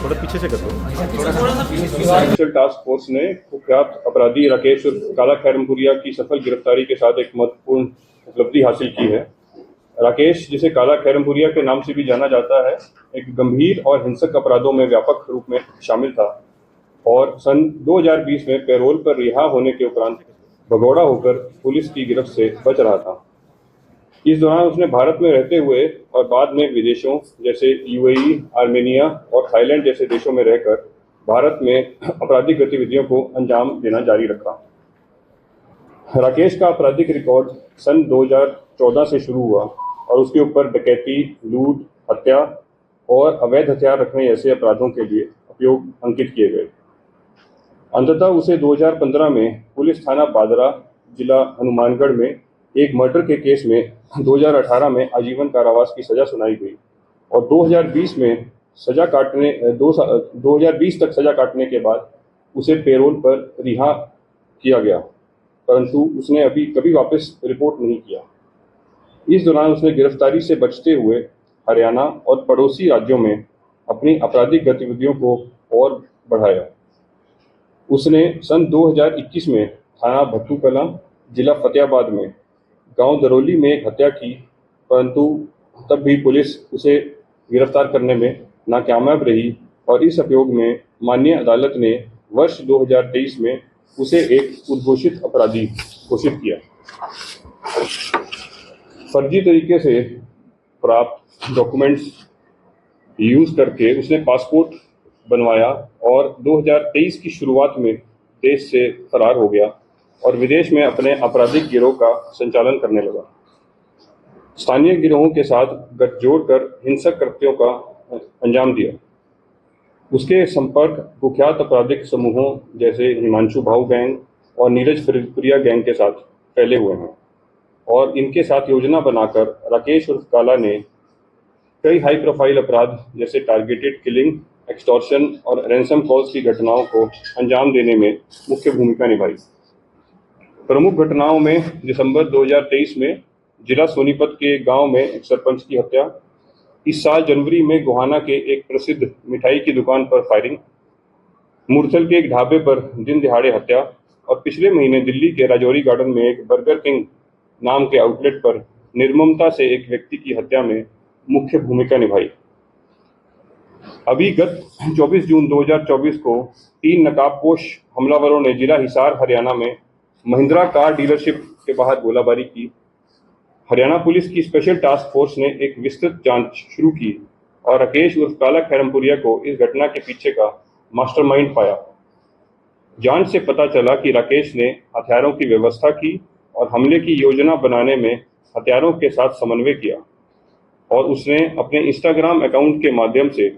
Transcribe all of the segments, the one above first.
थोड़ा पीछे से कर दो। स्पेशल टास्क फोर्स ने कुख्यात अपराधी राकेश उर्फ काला खैरमपुरिया की सफल गिरफ्तारी के साथ एक महत्वपूर्ण उपलब्धि हासिल की है। राकेश, जिसे काला खैरमपुरिया के नाम से भी जाना जाता है, एक गंभीर और हिंसक अपराधों में व्यापक रूप में शामिल था और सन 2020 में पैरोल पर रिहा होने के उपरांत भगौड़ा होकर पुलिस की गिरफ्त से बच रहा था। इस दौरान उसने भारत में रहते हुए और बाद में विदेशों जैसे यूएई, आर्मेनिया और थाईलैंड जैसे देशों में रहकर भारत में आपराधिक गतिविधियों को अंजाम देना जारी रखा। राकेश का आपराधिक रिकॉर्ड सन 2014 से शुरू हुआ और उसके ऊपर डकैती, लूट, हत्या और अवैध हथियार रखने जैसे अपराधों के लिए उपयोग अंकित किए गए। अंततः उसे 2015 में पुलिस थाना बादरा, जिला हनुमानगढ़ में एक मर्डर के केस में 2018 में आजीवन कारावास की सजा सुनाई गई और 2020 तक सजा काटने के बाद उसे पैरोल पर रिहा किया गया, परंतु उसने अभी कभी वापस रिपोर्ट नहीं किया। इस दौरान उसने गिरफ्तारी से बचते हुए हरियाणा और पड़ोसी राज्यों में अपनी आपराधिक गतिविधियों को और बढ़ाया। उसने सन 2021 में थाना भट्टूकलां, जिला फतेहाबाद में गांव दरौली में एक हत्या की, परंतु तब भी पुलिस उसे गिरफ्तार करने में नाकामयाब रही और इस अभियोग में माननीय अदालत ने वर्ष 2023 में उसे एक उद्घोषित अपराधी घोषित किया। फर्जी तरीके से प्राप्त डॉक्यूमेंट्स यूज करके उसने पासपोर्ट बनवाया और 2023 की शुरुआत में देश से फरार हो गया और विदेश में अपने आपराधिक गिरोह का संचालन करने लगा। स्थानीय गिरोहों के साथ गठजोड़ कर हिंसक कृत्यों का अंजाम दिया। उसके संपर्क कुख्यात आपराधिक समूहों जैसे हिमांशु भाऊ गैंग और नीरज फिरोजपुरिया गैंग के साथ फैले हुए हैं और इनके साथ योजना बनाकर राकेश उर्फ काला ने कई हाई प्रोफाइल अपराध जैसे टारगेटेड किलिंग, एक्सटॉर्शन और रैंसम कॉल्स की घटनाओं को अंजाम देने में मुख्य भूमिका निभाई। प्रमुख घटनाओं में दिसंबर 2023 में जिला सोनीपत के गांव में एक सरपंच की हत्या, इस साल जनवरी में गोहाना के एक प्रसिद्ध मिठाई की दुकान पर फायरिंग, मुरथल के एक ढाबे पर दिन दिहाड़े हत्या और पिछले महीने दिल्ली के राजौरी गार्डन में एक बर्गर किंग नाम के आउटलेट पर निर्ममता से एक व्यक्ति की हत्या में मुख्य भूमिका निभाई। अभी गत 24 जून 2024 को 3 नकाबपोश हमलावरों ने जिला हिसार हरियाणा में महिंद्रा कार डीलरशिप के बाहर गोलाबारी की। हरियाणा पुलिस की स्पेशल टास्क फोर्स ने एक विस्तृत जांच शुरू की और राकेश उर्फ काला खैरमपुरिया को इस घटना के पीछे का मास्टरमाइंड पाया। जांच से पता चला कि राकेश ने हथियारों की व्यवस्था की और हमले की योजना बनाने में हथियारों के साथ समन्वय किया और उसने अपने इंस्टाग्राम अकाउंट के माध्यम से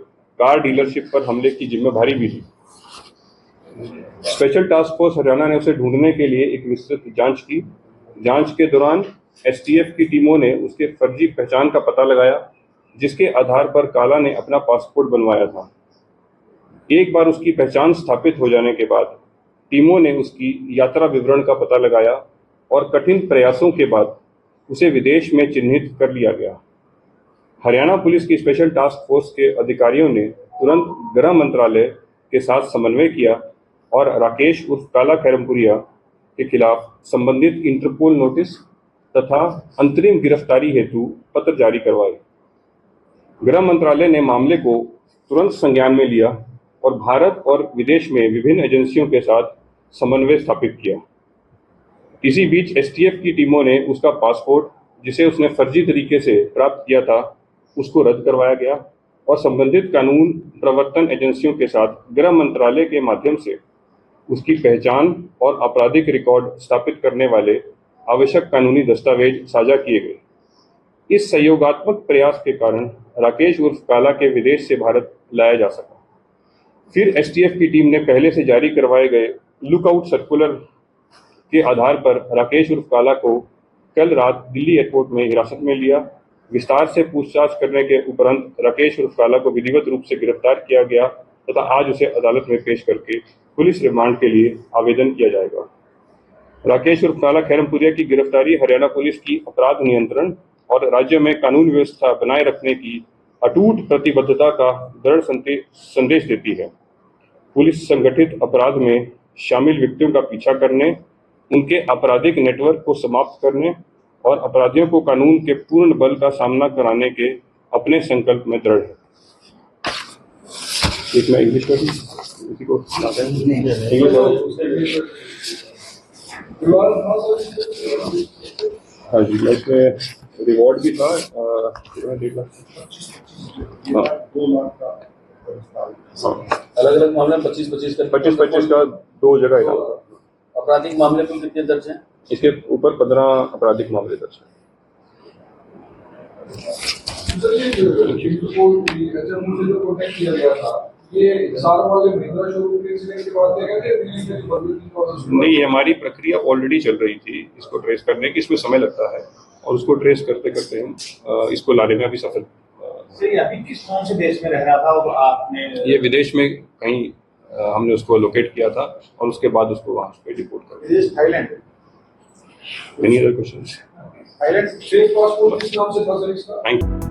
कार डीलरशिप पर हमले की जिम्मेदारी भी ली। स्पेशल टास्क फोर्स हरियाणा ने उसे ढूंढने के लिए एक विस्तृत जांच की। जांच के दौरान एसटीएफ की टीमों ने उसके फर्जी पहचान का पता लगाया, जिसके आधार पर काला ने अपना पासपोर्ट बनवाया था। एक बार उसकी पहचान स्थापित हो जाने के बाद टीमों ने उसकी यात्रा विवरण का पता लगाया और कठिन प्रयासों के बाद उसे विदेश में चिन्हित कर लिया गया। हरियाणा पुलिस की स्पेशल टास्क फोर्स के अधिकारियों ने तुरंत गृह मंत्रालय के साथ समन्वय किया और राकेश उर्फ काला खैरमपुरिया के खिलाफ संबंधित इंटरपोल नोटिस तथा अंतरिम गिरफ्तारी हेतु पत्र जारी करवाए। गृह मंत्रालय ने मामले को तुरंत संज्ञान में लिया और भारत और विदेश में विभिन्न एजेंसियों के साथ समन्वय स्थापित किया। इसी बीच एसटीएफ की टीमों ने उसका पासपोर्ट, जिसे उसने फर्जी तरीके से प्राप्त किया था, उसको रद्द करवाया गया और संबंधित कानून प्रवर्तन एजेंसियों के साथ गृह मंत्रालय के माध्यम से उसकी पहचान और आपराधिक रिकॉर्ड स्थापित करने वाले आवश्यक कानूनी दस्तावेज साझा किए गए। इस सहयोगात्मक प्रयास के कारण राकेश उर्फ काला के विदेश से भारत लाया जा सका। फिर एसटीएफ की टीम ने पहले से जारी करवाए गए लुकआउट सर्कुलर के आधार पर राकेश उर्फ काला को कल रात दिल्ली एयरपोर्ट में हिरासत में लिया। विस्तार से पूछताछ करने के उपरांत राकेश उर्फ काला को विधिवत रूप से गिरफ्तार किया गया तथा आज उसे अदालत में पेश करके पुलिस रिमांड के लिए आवेदन किया जाएगा। राकेश उर्फ काला खैरमपुरिया की गिरफ्तारी हरियाणा पुलिस की अपराध नियंत्रण और राज्य में कानून व्यवस्था बनाए रखने की अटूट प्रतिबद्धता का दृढ़ संदेश देती है। पुलिस संगठित अपराध में शामिल व्यक्तियों का पीछा करने, उनके आपराधिक नेटवर्क को समाप्त करने और अपराधियों को कानून के पूर्ण बल का सामना कराने के अपने संकल्प में दृढ़ है। एक मैं इंग्लिश में किसी को हाँ जी, इसमें रिवॉर्ड भी था 1.5 लाख। अलग अलग मामले में 25-25 का 2 जगह है। आपराधिक मामले में कितने दर्ज हैं? इसके ऊपर 15 आपराधिक मामले दर्ज हैं। नहीं, हमारी प्रक्रिया ऑलरेडी चल रही थी इसको ट्रेस करने की। इसमें समय लगता है और उसको ट्रेस करते करते हम इसको लाने में अभी सफल। अभी किस कौन से देश में रह रहा था और आपने? ये विदेश में कहीं हमने उसको लोकेट किया था और उसके बाद उसको वहां पे डिपोर्ट कर दिया। Thailand. Any other questions? Thailand fake passport किस नाम से था सर इसका? Thank you.